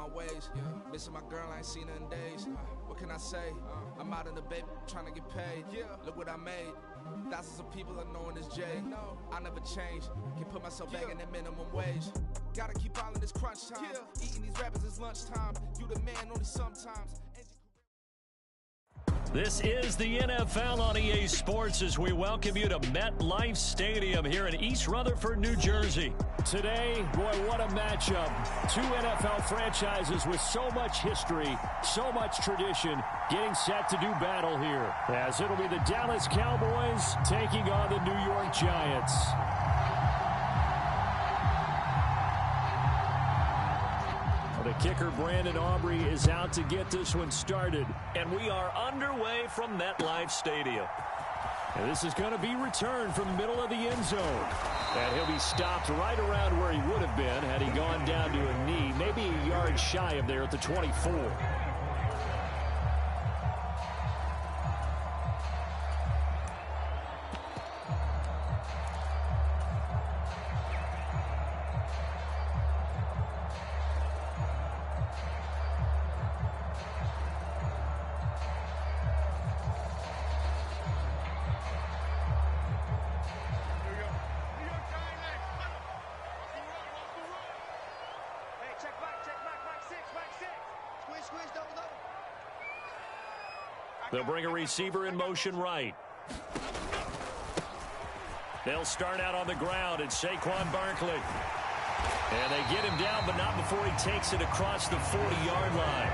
my ways. Missing my girl, I ain't seen her in days. What can I say? I'm out in the baby, trying to get paid. Look what I made. Thousands of people are knowing this Jay. I never change. Can put myself back in that minimum wage. Gotta keep all in this crunch time. Eating these rappers is lunchtime. You the man only sometimes. This is the NFL on EA Sports as we welcome you to MetLife Stadium here in East Rutherford, New Jersey. Today, boy, what a matchup. Two NFL franchises with so much history, so much tradition, getting set to do battle here. As it'll be the Dallas Cowboys taking on the New York Giants. The kicker, Brandon Aubrey, is out to get this one started. And we are underway from MetLife Stadium. And this is going to be returned from the middle of the end zone. And he'll be stopped right around where he would have been had he gone down to a knee, maybe a yard shy of there at the 24. They'll bring a receiver in motion right. They'll start out on the ground, and Saquon Barkley. And they get him down, but not before he takes it across the 40-yard line.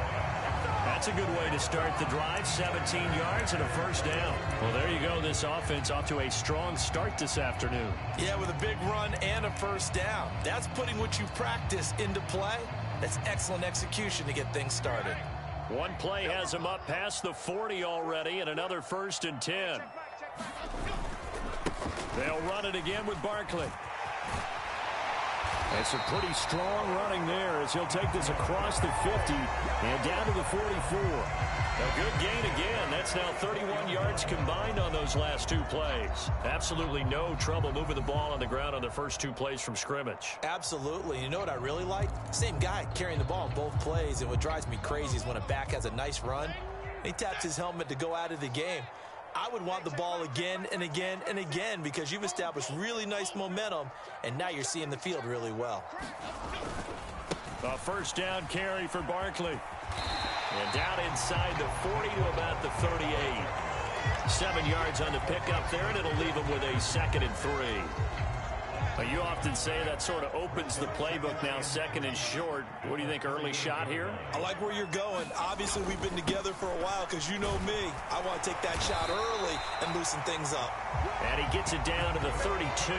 That's a good way to start the drive, 17 yards and a first down. Well, there you go. This offense off to a strong start this afternoon. Yeah, with a big run and a first down. That's putting what you practice into play. That's excellent execution to get things started. One play has him up past the 40 already, and another 1st and 10. They'll run it again with Barkley. It's a pretty strong running there as he'll take this across the 50 and down to the 44. A good gain again. That's now 31 yards combined on those last two plays. Absolutely no trouble moving the ball on the ground on the first two plays from scrimmage. Absolutely. You know what I really like? Same guy carrying the ball in both plays, and what drives me crazy is when a back has a nice run, he taps his helmet to go out of the game. I would want the ball again and again and again because you've established really nice momentum, and now you're seeing the field really well. A first down carry for Barkley. And down inside the 40 to about the 38. 7 yards on the pickup there, and it'll leave him with a 2nd and 3. You often say that sort of opens the playbook now, 2nd and short. What do you think, early shot here? I like where you're going. Obviously, we've been together for a while because you know me. I want to take that shot early and loosen things up. And he gets it down to the 32.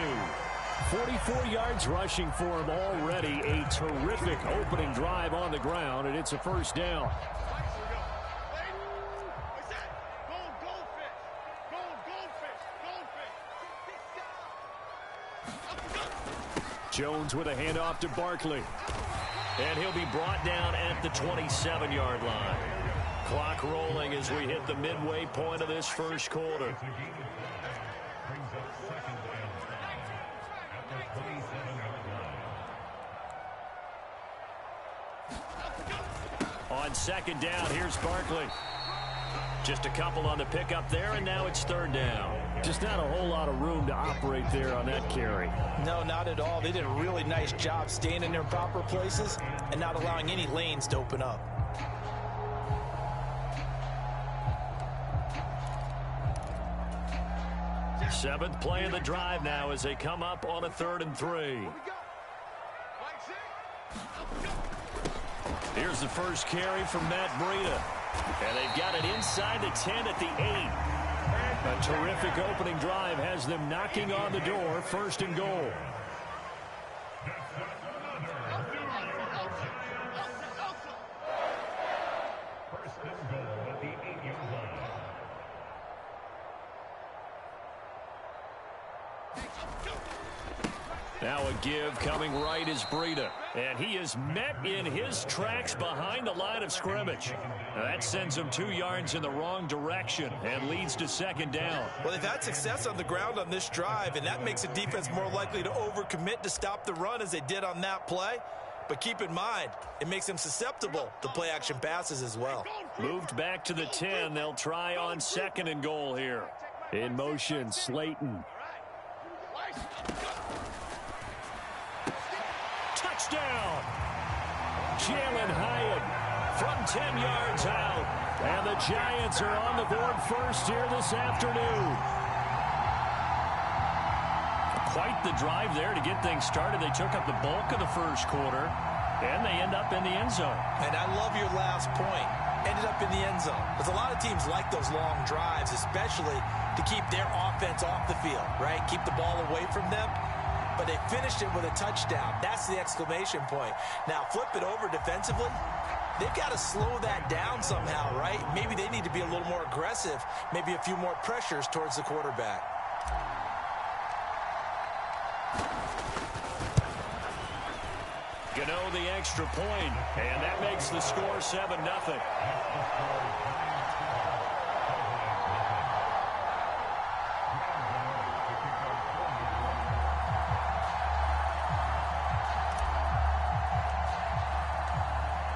44 yards rushing for him already. A terrific opening drive on the ground, and it's a first down. Jones with a handoff to Barkley. And he'll be brought down at the 27-yard line. Clock rolling as we hit the midway point of this first quarter. On 2nd down, here's Barkley. Just a couple on the pickup there, and now it's 3rd down. Just not a whole lot of room to operate there on that carry. No, not at all. They did a really nice job staying in their proper places and not allowing any lanes to open up. Seventh play of the drive now as they come up on a 3rd and 3. Here's the first carry from Matt Breida. And they've got it inside the 10 at the 8. A terrific opening drive has them knocking on the door, 1st and goal. Now a give coming right is Breida. And he is met in his tracks behind the line of scrimmage. Now that sends him 2 yards in the wrong direction and leads to 2nd down. Well, they've had success on the ground on this drive, and that makes the defense more likely to overcommit to stop the run as they did on that play. But keep in mind, it makes them susceptible to play-action passes as well. Moved back to the 10. They'll try on 2nd and goal here. In motion, Slayton. Touchdown! Jalen Hyatt from 10 yards out. And the Giants are on the board first here this afternoon. Quite the drive there to get things started. They took up the bulk of the first quarter, and they end up in the end zone. And I love your last point. Ended up in the end zone. Because a lot of teams like those long drives, especially to keep their offense off the field, right? Keep the ball away from them. But they finished it with a touchdown. That's the exclamation point. Now, flip it over defensively. They've got to slow that down somehow, right? Maybe they need to be a little more aggressive. Maybe a few more pressures towards the quarterback. Gano the extra point, and that makes the score 7-0.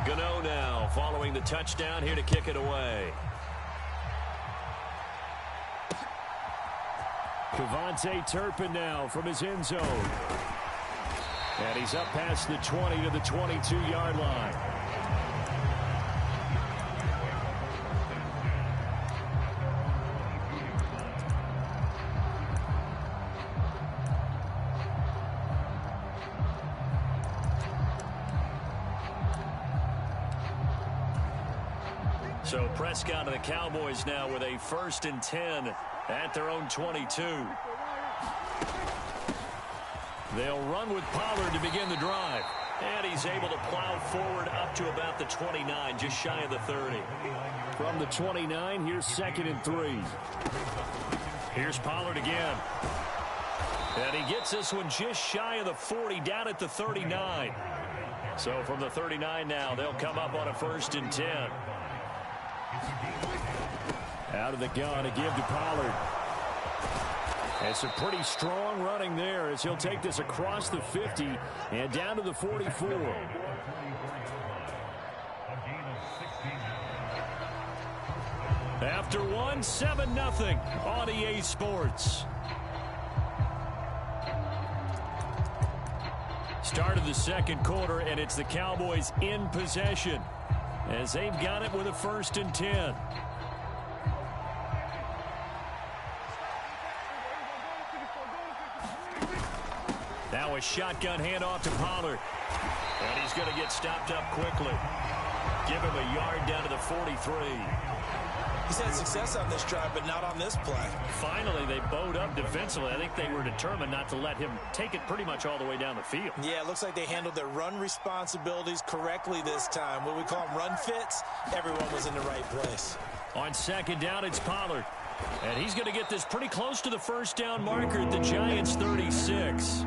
Gano now following the touchdown here to kick it away. Kevontae Turpin now from his end zone. And he's up past the 20 to the 22-yard line. So Prescott and the Cowboys now with a 1st and 10 at their own 22. They'll run with Pollard to begin the drive. And he's able to plow forward up to about the 29, just shy of the 30. From the 29, here's 2nd and 3. Here's Pollard again. And he gets this one just shy of the 40, down at the 39. So from the 39 now, they'll come up on a 1st and 10. Out of the gun to give to Pollard. And some pretty strong running there as he'll take this across the 50 and down to the 44. After one, 7-0 on EA Sports. Start of the second quarter, and it's the Cowboys in possession as they've got it with a 1st and 10. Now a shotgun handoff to Pollard. And he's going to get stopped up quickly. Give him a yard down to the 43. He's had success on this drive, but not on this play. Finally, they bowed up defensively. I think they were determined not to let him take it pretty much all the way down the field. Yeah, it looks like they handled their run responsibilities correctly this time. What we call them run fits, everyone was in the right place. On 2nd down, it's Pollard. And he's going to get this pretty close to the 1st down marker at the Giants' 36.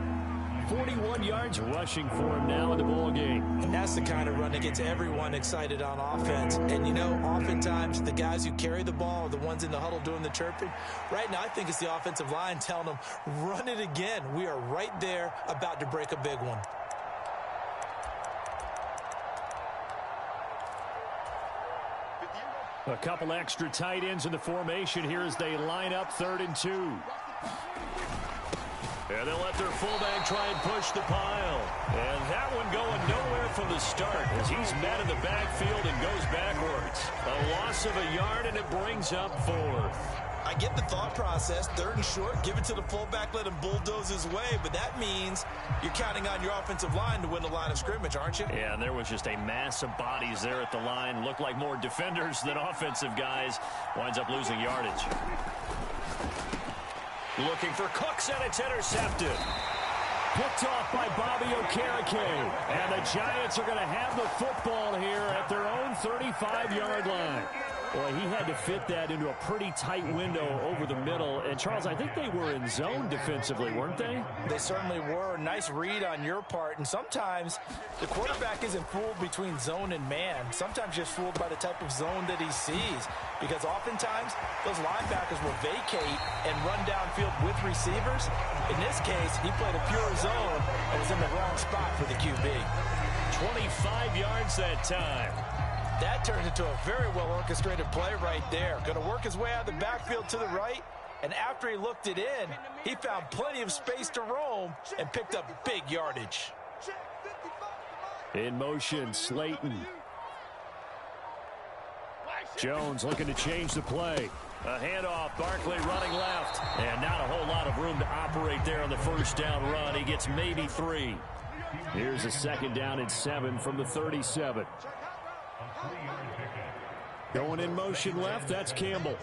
41 yards rushing for him now in the ball game. And that's the kind of run that gets everyone excited on offense. And, you know, oftentimes the guys who carry the ball are the ones in the huddle doing the chirping. Right now, I think it's the offensive line telling them, run it again. We are right there about to break a big one. A couple extra tight ends in the formation here as they line up 3rd and 2. And they'll let their fullback try and push the pile. And that one going nowhere from the start as he's met in the backfield and goes backwards. A loss of a yard, and it brings up 4th. I get the thought process. 3rd and short, give it to the fullback, let him bulldoze his way. But that means you're counting on your offensive line to win the line of scrimmage, aren't you? Yeah, and there was just a mass of bodies there at the line. Looked like more defenders than offensive guys. Winds up losing yardage. Looking for Cooks, and it's intercepted. Picked off by Bobby Okereke. And the Giants are going to have the football here at their own 35-yard line. Boy, he had to fit that into a pretty tight window over the middle. And, Charles, I think they were in zone defensively, weren't they? They certainly were. Nice read on your part. And sometimes the quarterback isn't fooled between zone and man. Sometimes just fooled by the type of zone that he sees. Because oftentimes, those linebackers will vacate and run downfield with receivers. In this case, he played a pure zone and was in the wrong spot for the QB. 25 yards that time. That turned into a very well-orchestrated play right there. Going to work his way out of the backfield to the right, and after he looked it in, he found plenty of space to roam and picked up big yardage. In motion, Slayton. Jones looking to change the play. A handoff, Barkley running left. And not a whole lot of room to operate there on the first down run. He gets maybe 3. Here's a 2nd down and 7 from the 37. Going in motion left, that's Campbell.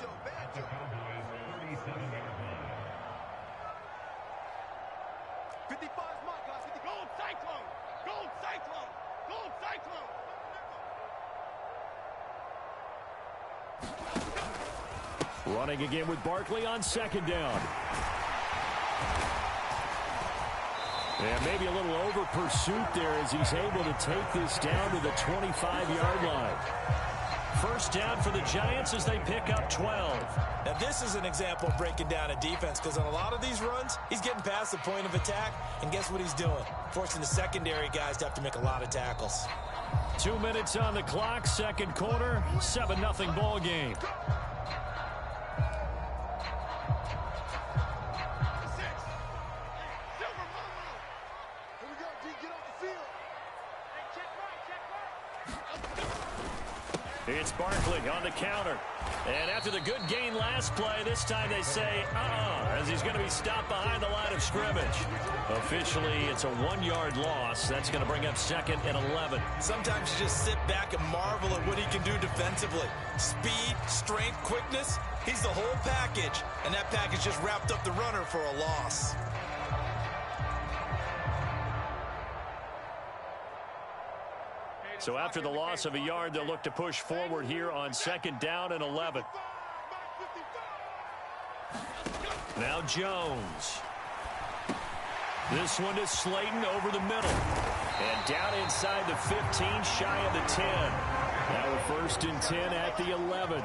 Running again with Barkley on 2nd down. And maybe a little over pursuit there as he's able to take this down to the 25-yard line. First down for the Giants as they pick up 12. Now this is an example of breaking down a defense, because on a lot of these runs, he's getting past the point of attack, and guess what he's doing? Forcing the secondary guys to have to make a lot of tackles. 2 minutes on the clock, 2nd quarter, 7-0 ball game. It's Barkley on the counter. And after the good gain last play, this time they say, as he's going to be stopped behind the line of scrimmage. Officially, it's a 1-yard loss. That's going to bring up 2nd and 11. Sometimes you just sit back and marvel at what he can do defensively. Speed, strength, quickness, he's the whole package. And that package just wrapped up the runner for a loss. So after the loss of a yard, they'll look to push forward here on 2nd down and 11. Now Jones. This one to Slayton over the middle. And down inside the 15, shy of the 10. Now a 1st and 10 at the 11.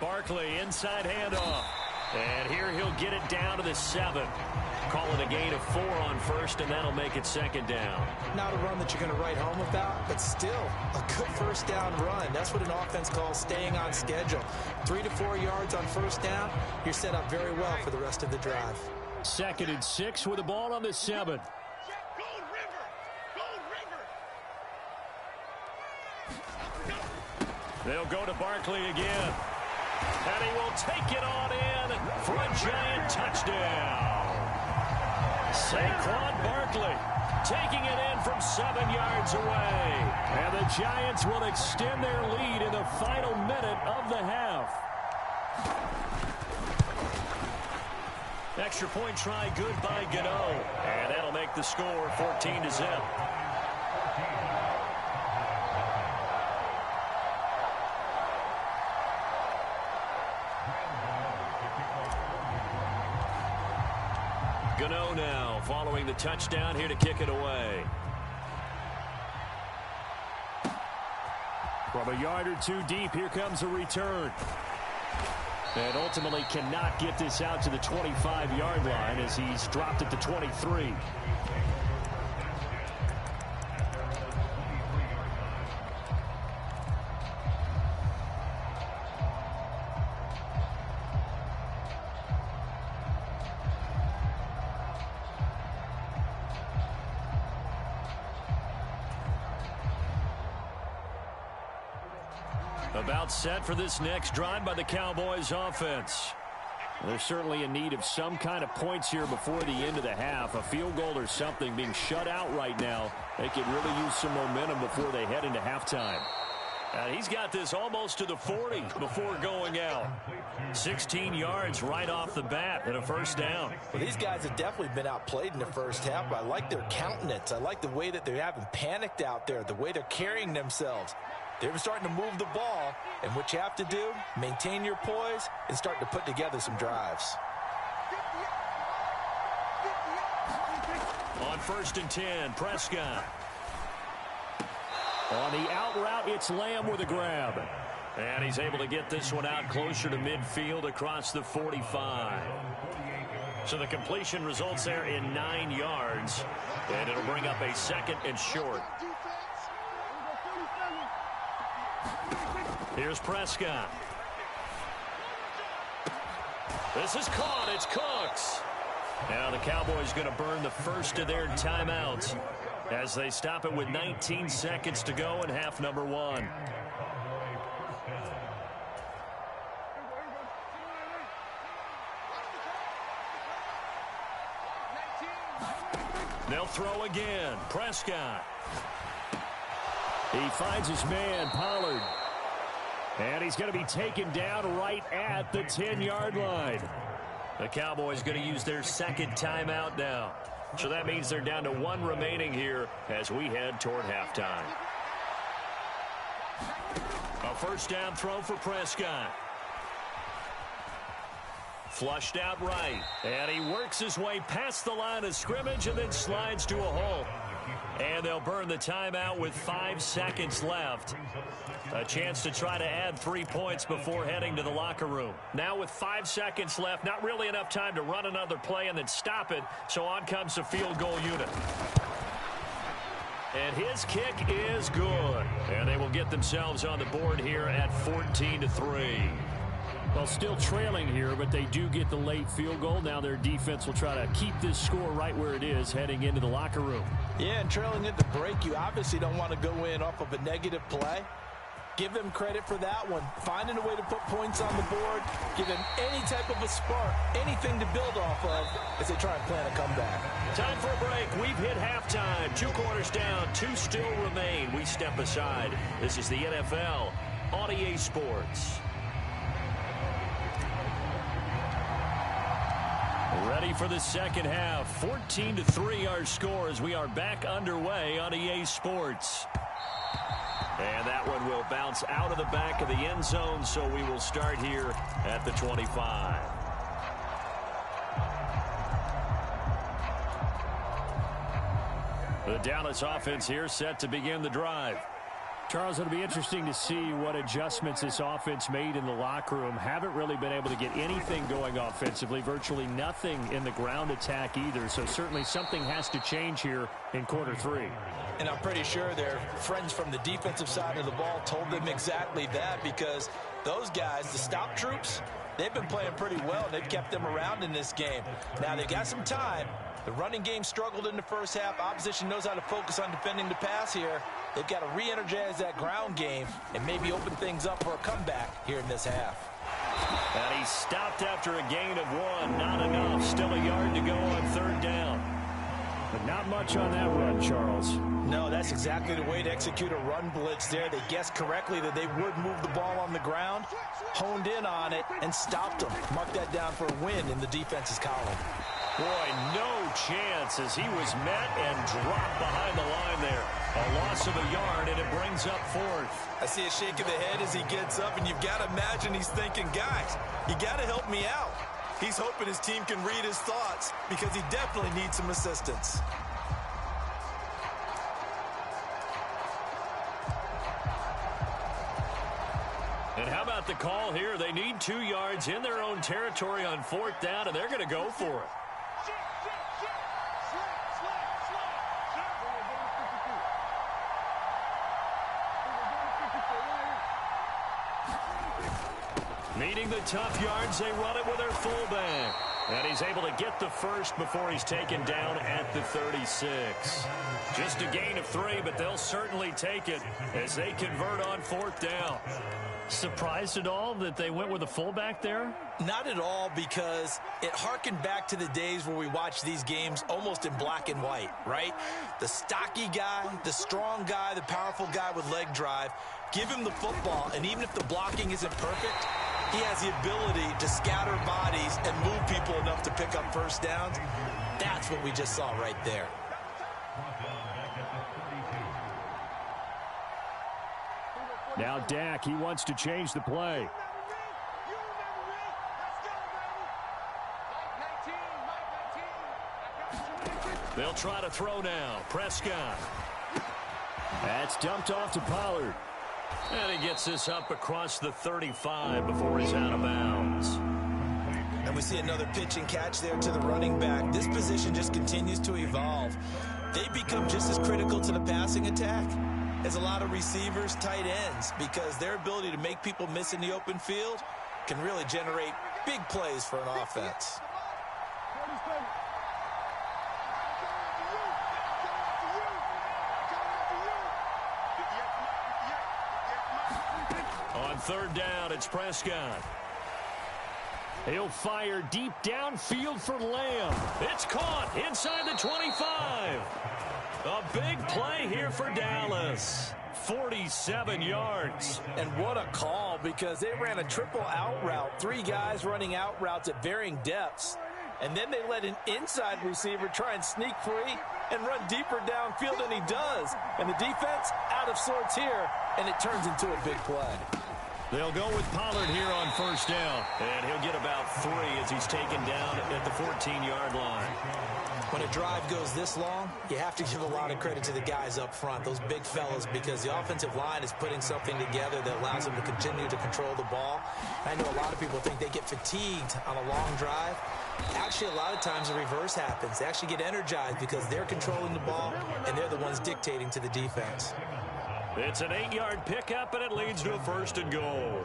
Barkley, inside handoff. And here he'll get it down to the 7. Call it a gain of 4 on 1st, and that'll make it 2nd down. Not a run that you're going to write home about, but still a good 1st down run. That's what an offense calls staying on schedule. 3 to 4 yards on 1st down, you're set up very well for the rest of the drive. 2nd and 6 with the ball on the 7. They'll go to Barkley again. And he will take it on in for a Giant touchdown. Saquon Barkley taking it in from 7 yards away. And the Giants will extend their lead in the final minute of the half. Extra point try good by Gano. And that'll make the score 14-0. Gano now following the touchdown here to kick it away. From a yard or 2 deep, here comes a return. And ultimately cannot get this out to the 25-yard line as he's dropped at the 23. About set for this next drive by the Cowboys offense. They're certainly in need of some kind of points here before the end of the half. A field goal or something. Being shut out right now, they could really use some momentum before they head into halftime. And he's got this almost to the 40 before going out. 16 yards right off the bat and a 1st down. Well, these guys have definitely been outplayed in the first half, but I like their countenance. I like the way that they haven't panicked out there, the way they're carrying themselves. They're starting to move the ball, and what you have to do, maintain your poise and start to put together some drives. On 1st and 10, Prescott. On the out route, it's Lamb with a grab. And he's able to get this one out closer to midfield across the 45. So the completion results there in 9 yards. And it'll bring up a 2nd and short. Here's Prescott. This is caught. It's Cooks. Now the Cowboys going to burn the first of their timeouts as they stop it with 19 seconds to go in half number 1. They'll throw again. Prescott. He finds his man, Pollard. And he's going to be taken down right at the 10-yard line. The Cowboys going to use their 2nd timeout now. So that means they're down to 1 remaining here as we head toward halftime. A first down throw for Prescott. Flushed out right. And he works his way past the line of scrimmage and then slides to a hole. And they'll burn the timeout with 5 seconds left. A chance to try to add 3 points before heading to the locker room. Now with 5 seconds left, not really enough time to run another play and then stop it. So on comes the field goal unit. And his kick is good. And they will get themselves on the board here at 14-3. Well, still trailing here, but they do get the late field goal. Now their defense will try to keep this score right where it is heading into the locker room. Yeah, and trailing at the break, you obviously don't want to go in off of a negative play. Give them credit for that one. Finding a way to put points on the board, give them any type of a spark, anything to build off of as they try and plan a comeback. Time for a break. We've hit halftime. 2 quarters down, 2 still remain. We step aside. This is the NFL on EA Sports. Ready for the second half. 14-3 our score as we are back underway on EA Sports. And that one will bounce out of the back of the end zone, so we will start here at the 25. The Dallas offense here set to begin the drive. Charles, it'll be interesting to see what adjustments this offense made in the locker room. Haven't really been able to get anything going offensively, virtually nothing in the ground attack either. So certainly something has to change here in quarter 3. And I'm pretty sure their friends from the defensive side of the ball told them exactly that, because those guys, the stop troops, they've been playing pretty well. They've kept them around in this game. Now they've got some time. The running game struggled in the first half. Opposition knows how to focus on defending the pass here. They've got to re-energize that ground game and maybe open things up for a comeback here in this half. And he stopped after a gain of 1. Not enough. Still a yard to go on 3rd down. But not much on that run, Charles. No, that's exactly the way to execute a run blitz there. They guessed correctly that they would move the ball on the ground, honed in on it, and stopped them. Mark that down for a win in the defense's column. Boy, no chance as he was met and dropped behind the line there. A loss of a yard, and it brings up 4th. I see a shake of the head as he gets up, and you've got to imagine he's thinking, guys, you got to help me out. He's hoping his team can read his thoughts because he definitely needs some assistance. And how about the call here? They need 2 yards in their own territory on 4th down, and they're going to go for it. Needing the tough yards, they run it with their fullback. And he's able to get the first before he's taken down at the 36. Just a gain of 3, but they'll certainly take it as they convert on 4th down. Surprised at all that they went with a fullback there? Not at all, because it harkened back to the days where we watched these games almost in black and white, right? The stocky guy, the strong guy, the powerful guy with leg drive. Give him the football, and even if the blocking isn't perfect, he has the ability to scatter bodies and move people enough to pick up first downs. That's what we just saw right there. Now Dak, he wants to change the play. They'll try to throw now. Prescott. That's dumped off to Pollard. And he gets this up across the 35 before he's out of bounds. And we see another pitch and catch there to the running back. This position just continues to evolve. They become just as critical to the passing attack as a lot of receivers, tight ends, because their ability to make people miss in the open field can really generate big plays for an offense. On third down, it's Prescott. He'll fire deep downfield for Lamb. It's caught inside the 25. A big play here for Dallas. 47 yards. And what a call, because they ran a triple out route. 3 guys running out routes at varying depths. And then they let an inside receiver try and sneak free and run deeper downfield, and he does. And the defense out of sorts here, and it turns into a big play. They'll go with Pollard here on first down. And he'll get about 3 as he's taken down at the 14-yard line. When a drive goes this long, you have to give a lot of credit to the guys up front, those big fellas, because the offensive line is putting something together that allows them to continue to control the ball. I know a lot of people think they get fatigued on a long drive. Actually, a lot of times the reverse happens. They actually get energized because they're controlling the ball, and they're the ones dictating to the defense. It's an 8-yard pickup, and it leads to a first and goal.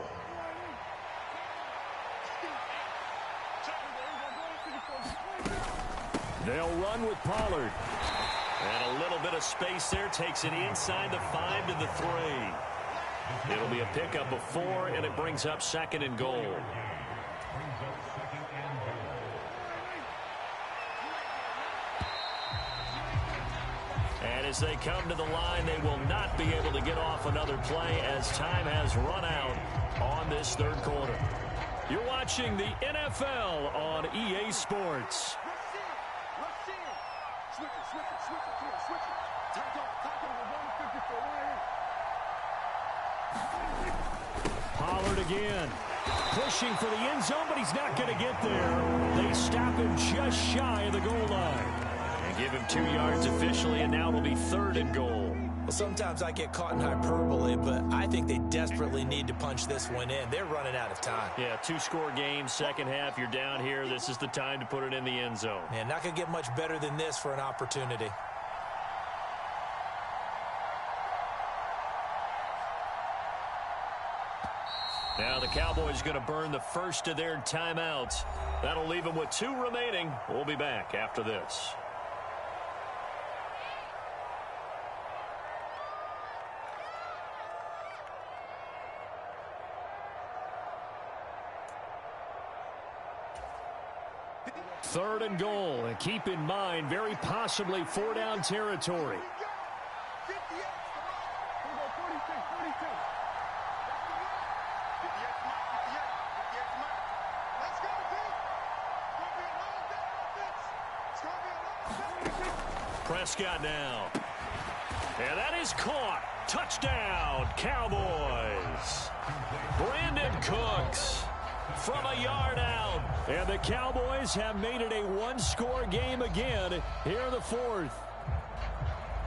They'll run with Pollard. And a little bit of space there. Takes it inside the 5 to the 3. It'll be a pickup of 4, and it brings up second and goal. And as they come to the line, they will not be able to get off another play as time has run out on this third quarter. You're watching the NFL on EA Sports. Pollard again. Pushing for the end zone, but he's not going to get there. They stop him just shy of the goal line. And give him 2 yards officially, and now it'll be third and goal. Well, sometimes I get caught in hyperbole, but I think they desperately need to punch this one in. They're running out of time. Yeah, 2-score game, second half, you're down here. This is the time to put it in the end zone. Yeah, not going to get much better than this for an opportunity. Now the Cowboys going to burn the first of their timeouts. That'll leave them with 2 remaining. We'll be back after this. Third and goal, and keep in mind, very possibly 4-down territory. Prescott now. And that is caught. Touchdown, Cowboys. Brandon Cooks from a yard out. And the Cowboys have made it a 1-score game again here in the 4th.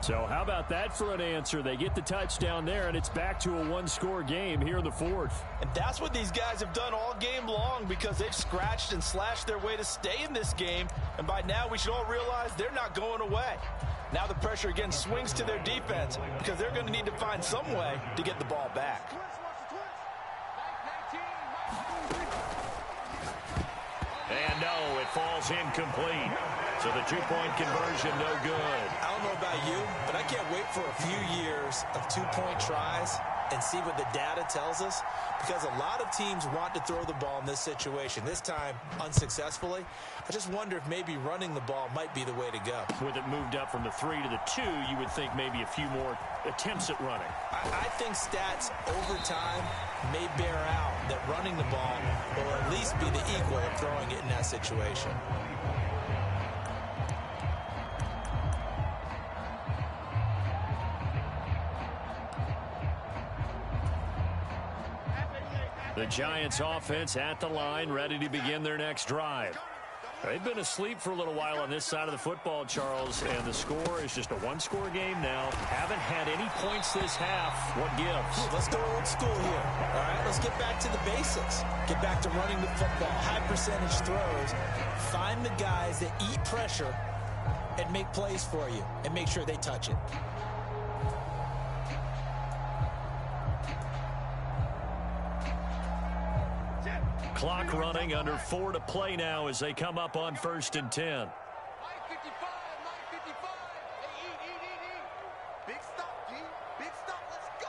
So how about that for an answer? They get the touchdown there, and it's back to a 1-score game here in the 4th. And that's what these guys have done all game long, because they've scratched and slashed their way to stay in this game. And by now, we should all realize they're not going away. Now the pressure again swings to their defense, because they're going to need to find some way to get the ball back. And no, it falls incomplete. So the 2-point conversion, no good. I don't know about you, but I can't wait for a few years of 2-point tries and see what the data tells us, because a lot of teams want to throw the ball in this situation. This time, unsuccessfully. I just wonder if maybe running the ball might be the way to go. With it moved up from the 3 to the 2, you would think maybe a few more attempts at running. I think stats over time may bear out that running the ball will at least be the equal of throwing it in that situation. The Giants offense at the line, ready to begin their next drive. They've been asleep for a little while on this side of the football, Charles, and the score is just a one-score game now. Haven't had any points this half. What gives? Let's go old school here. All right, let's get back to the basics. Get back to running the football, high percentage throws. Find the guys that eat pressure and make plays for you, and make sure they touch it. Clock running, under 4 to play now as they come up on 1st and 10. Big stop, G. Big stop. Let's go.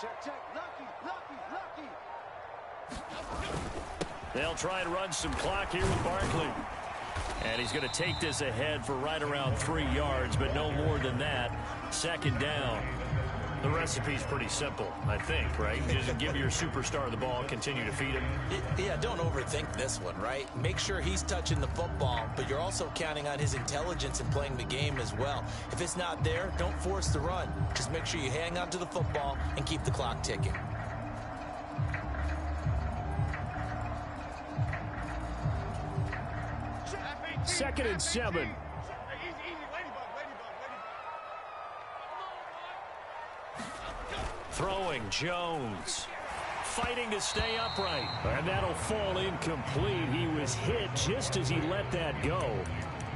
Check. Lucky. They'll try and run some clock here with Barkley. And he's going to take this ahead for right around 3 yards, but no more than that. 2nd down. The recipe's pretty simple, I think, right? Just give your superstar the ball, continue to feed him. Yeah, don't overthink this one, right? Make sure he's touching the football, but you're also counting on his intelligence in playing the game as well. If it's not there, don't force the run. Just make sure you hang on to the football and keep the clock ticking. Second and 7. Throwing, Jones. Fighting to stay upright. And that'll fall incomplete. He was hit just as he let that go.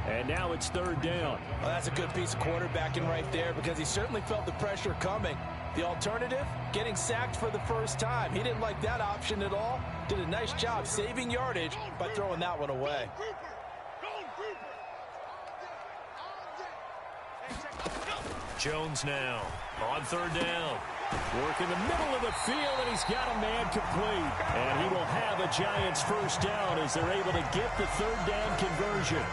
And now it's 3rd down. Well, that's a good piece of quarterbacking right there because he certainly felt the pressure coming. The alternative, getting sacked for the first time. He didn't like that option at all. Did a nice job saving yardage by throwing that one away. Jones now on 3rd down. Work in the middle of the field, and he's got a man complete. And he will have a Giants 1st down as they're able to get the 3rd down conversion.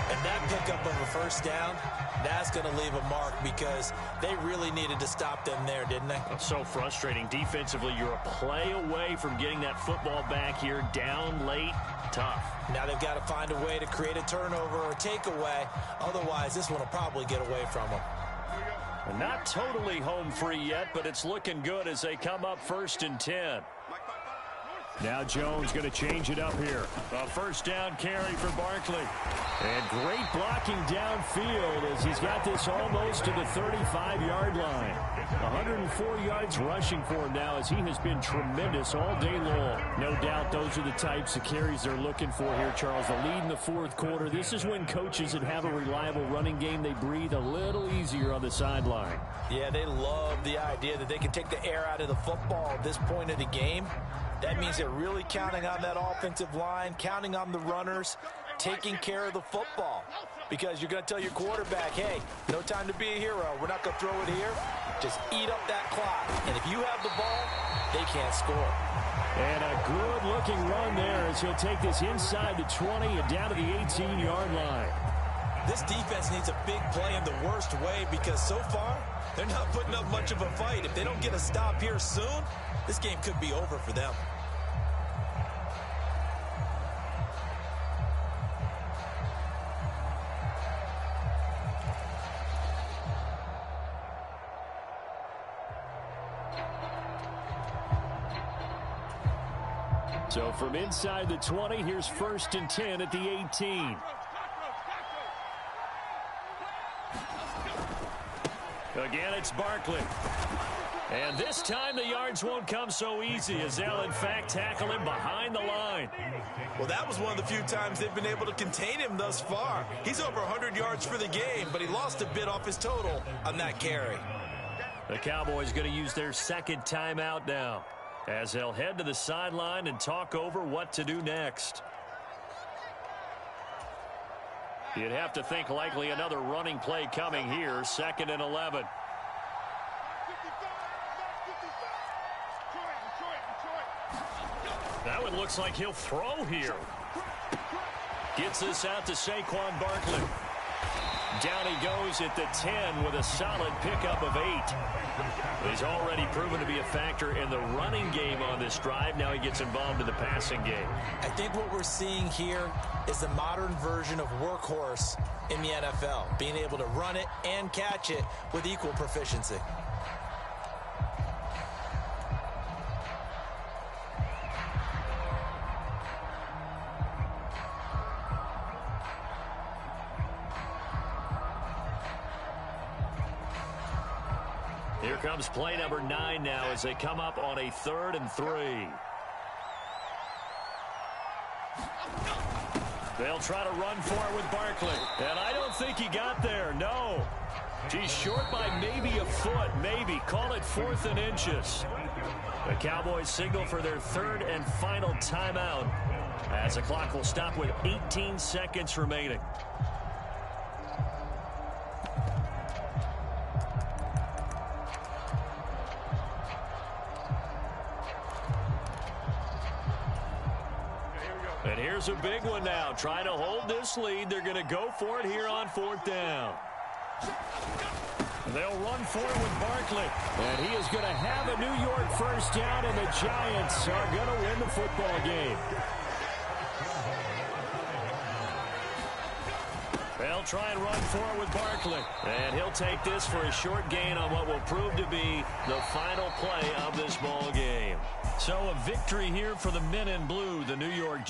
And that pickup of a 1st down, that's going to leave a mark because they really needed to stop them there, didn't they? It's so frustrating. Defensively, you're a play away from getting that football back here. Down late, tough. Now they've got to find a way to create a turnover or takeaway. Otherwise, this one will probably get away from them. Not totally home free yet, but it's looking good as they come up 1st and 10. Now Jones going to change it up here. A 1st down carry for Barkley. And great blocking downfield as he's got this almost to the 35-yard line. 104 yards rushing for him now as he has been tremendous all day long. No doubt those are the types of carries they're looking for here, Charles. The lead in the 4th quarter. This is when coaches that have a reliable running game, they breathe a little easier on the sideline. Yeah, they love the idea that they can take the air out of the football at this point of the game. That means they're really counting on that offensive line, counting on the runners, taking care of the football. Because you're going to tell your quarterback, hey, no time to be a hero. We're not going to throw it here. Just eat up that clock. And if you have the ball, they can't score. And a good-looking run there as he'll take this inside the 20 and down to the 18-yard line. This defense needs a big play in the worst way because so far, they're not putting up much of a fight. If they don't get a stop here soon, this game could be over for them. So from inside the 20, here's 1st and 10 at the 18. Again, it's Barkley. And this time the yards won't come so easy as they'll, in fact, tackle him behind the line. Well, that was one of the few times they've been able to contain him thus far. He's over 100 yards for the game, but he lost a bit off his total on that carry. The Cowboys going to use their 2nd timeout now as they'll head to the sideline and talk over what to do next. You'd have to think likely another running play coming here, 2nd and 11. That one looks like he'll throw here. Gets this out to Saquon Barkley. Down he goes at the 10 with a solid pickup of 8. He's already proven to be a factor in the running game on this drive. Now he gets involved in the passing game. I think what we're seeing here is the modern version of workhorse in the NFL, being able to run it and catch it with equal proficiency. Here comes play number 9 now as they come up on a 3rd and 3. They'll try to run for it with Barkley. And I don't think he got there, no. He's short by maybe a foot, maybe. Call it 4th and inches. The Cowboys signal for their 3rd and final timeout as the clock will stop with 18 seconds remaining. And here's a big one now. Trying to hold this lead. They're going to go for it here on 4th down. They'll run for it with Barkley. And he is going to have a New York first down, and the Giants are going to win the football game. They'll try and run for it with Barkley. And he'll take this for a short gain on what will prove to be the final play of this ball game. So a victory here for the men in blue, the New York